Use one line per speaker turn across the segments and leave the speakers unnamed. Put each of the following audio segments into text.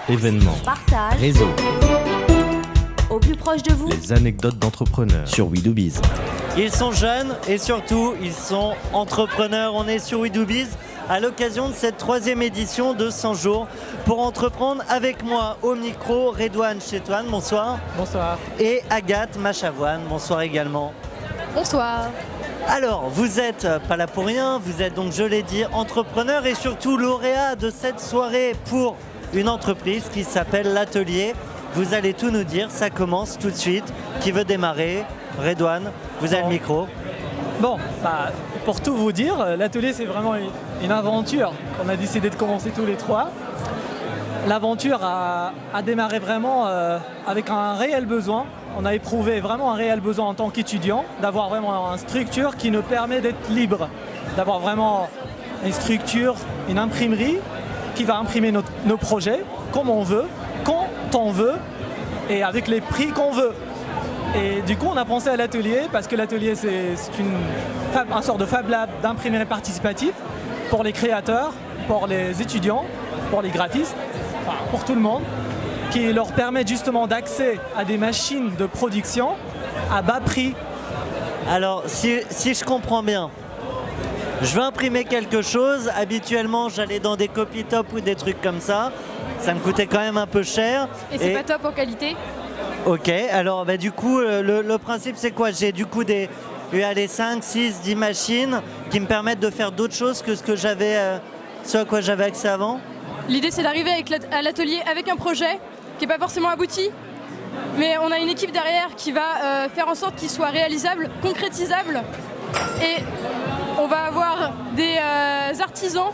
événements,
partage,
réseau,
au plus proche de vous.
les anecdotes d'entrepreneurs sur We Do Biz.
Ils sont jeunes et surtout, ils sont entrepreneurs. On est sur We Do Biz à l'occasion de cette 3e édition de 100 jours pour entreprendre. Avec moi au micro, Redouane Chetouane, bonsoir.
Bonsoir.
Et Agathe Machavoine, bonsoir également.
Bonsoir.
Alors, vous êtes pas là pour rien, vous êtes donc, je l'ai dit, entrepreneur et surtout lauréat de cette soirée pour une entreprise qui s'appelle l'Atelier. Vous allez tout nous dire, ça commence tout de suite. Qui veut démarrer? Redouane, vous avez le micro.
Bon, pour tout vous dire, l'atelier c'est vraiment une aventure qu'on a décidé de commencer tous les trois. L'aventure a démarré vraiment avec un réel besoin. On a éprouvé vraiment un réel besoin en tant qu'étudiant d'avoir vraiment une structure qui nous permet d'être libre, d'avoir vraiment une structure, une imprimerie qui va imprimer nos projets comme on veut, quand on veut et avec les prix qu'on veut. Et du coup, on a pensé à l'atelier parce que l'atelier, c'est un sort de Fab Lab d'imprimerie participatif pour les créateurs, pour les étudiants, pour les graphistes, enfin pour tout le monde, qui leur permet justement d'accès à des machines de production à bas prix.
Alors, si je comprends bien, je veux imprimer quelque chose. Habituellement, j'allais dans des Copytop ou des trucs comme ça. Ça me coûtait quand même un peu cher.
Et c'est pas top en qualité.
Ok, alors du coup, le principe c'est quoi? J'ai du coup des 5, 6, 10 machines qui me permettent de faire d'autres choses que ce à quoi j'avais accès avant.
L'idée c'est d'arriver à l'atelier avec un projet qui n'est pas forcément abouti, mais on a une équipe derrière qui va faire en sorte qu'il soit réalisable, concrétisable, et on va avoir des artisans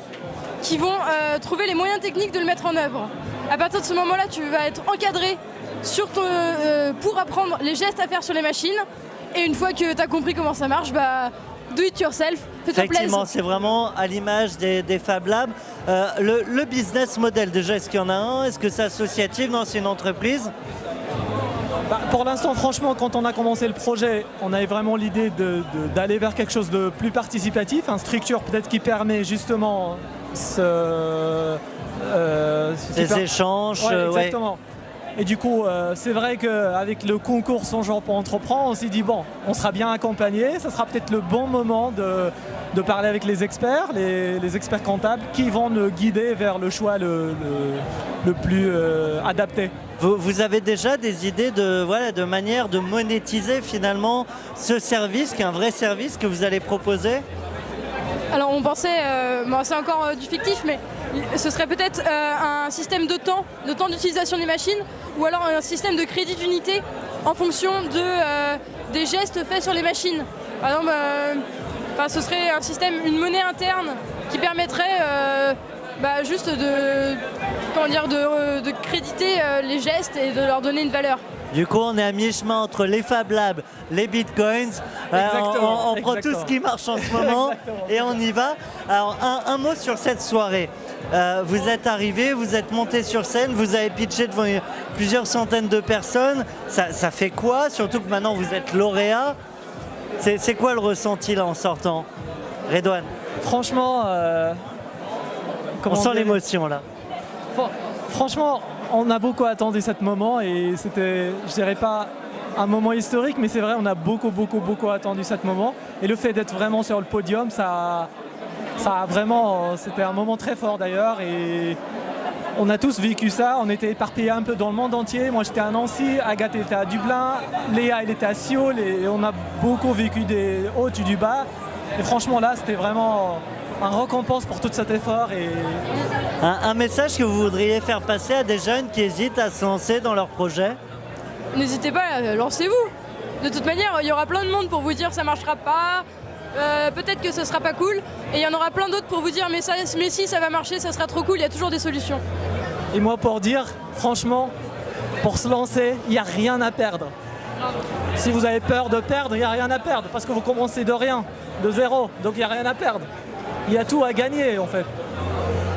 qui vont trouver les moyens techniques de le mettre en œuvre. À partir de ce moment-là, tu vas être encadré pour apprendre les gestes à faire sur les machines, et une fois que tu as compris comment ça marche, do it yourself, fais-toi plaisir.
Effectivement, c'est vraiment à l'image des Fab Labs. Le business model, déjà, est-ce qu'il y en a un? Est-ce que c'est associatif? Non, c'est une entreprise?
Pour l'instant, franchement, quand on a commencé le projet, on avait vraiment l'idée d'aller vers quelque chose de plus participatif, une structure peut-être qui permet justement
Ces échanges.
Ouais, exactement. Et du coup, c'est vrai qu'avec le concours 100 jours pour entreprendre, on s'est dit bon, on sera bien accompagné, ça sera peut-être le bon moment de parler avec les experts, les experts comptables qui vont nous guider vers le choix le plus adapté.
Vous avez déjà des idées de manière de monétiser finalement ce service, qui est un vrai service que vous allez proposer?
Alors on pensait, c'est encore du fictif, mais ce serait peut-être un système de temps d'utilisation des machines, ou alors un système de crédit d'unité en fonction des gestes faits sur les machines. Par exemple, ce serait un système, une monnaie interne qui permettrait juste de créditer les gestes et de leur donner une valeur.
Du coup, on est à mi-chemin entre les Fab Labs, les Bitcoins. On prend tout ce qui marche en ce moment et on y va. Alors, un mot sur cette soirée. Vous êtes arrivé, vous êtes monté sur scène, vous avez pitché devant plusieurs centaines de personnes. Ça fait quoi? Surtout que maintenant, vous êtes lauréat. C'est quoi le ressenti là en sortant, Redouane?
Franchement,
on sent l'émotion là.
Franchement, on a beaucoup attendu ce moment et c'était, je dirais pas un moment historique, mais c'est vrai, on a beaucoup attendu ce moment. Et le fait d'être vraiment sur le podium, ça a vraiment, c'était un moment très fort d'ailleurs. Et on a tous vécu ça, on était éparpillés un peu dans le monde entier. Moi j'étais à Nancy, Agathe était à Dublin, Léa elle était à Sioule, et on a beaucoup vécu des hauts et du bas. Et franchement là, c'était vraiment un récompense pour tout cet effort. Et
un message que vous voudriez faire passer à des jeunes qui hésitent à se lancer dans leur projet?
N'hésitez pas, lancez-vous. De toute manière, il y aura plein de monde pour vous dire ça marchera pas, peut-être que ce sera pas cool, et il y en aura plein d'autres pour vous dire mais si ça va marcher, ça sera trop cool, il y a toujours des solutions.
Et moi pour dire, franchement, pour se lancer, il n'y a rien à perdre. Si vous avez peur de perdre, il n'y a rien à perdre, parce que vous commencez de rien, de zéro, donc il n'y a rien à perdre. Il y a tout à gagner en fait.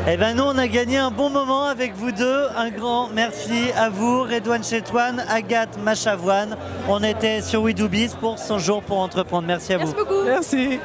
Eh bien nous on a gagné un bon moment avec vous deux. Un grand merci à vous, Redouane Chetouane, Agathe Machavoine. On était sur We Do Biz pour 100 jours pour entreprendre. Merci à vous.
Merci beaucoup.
Merci.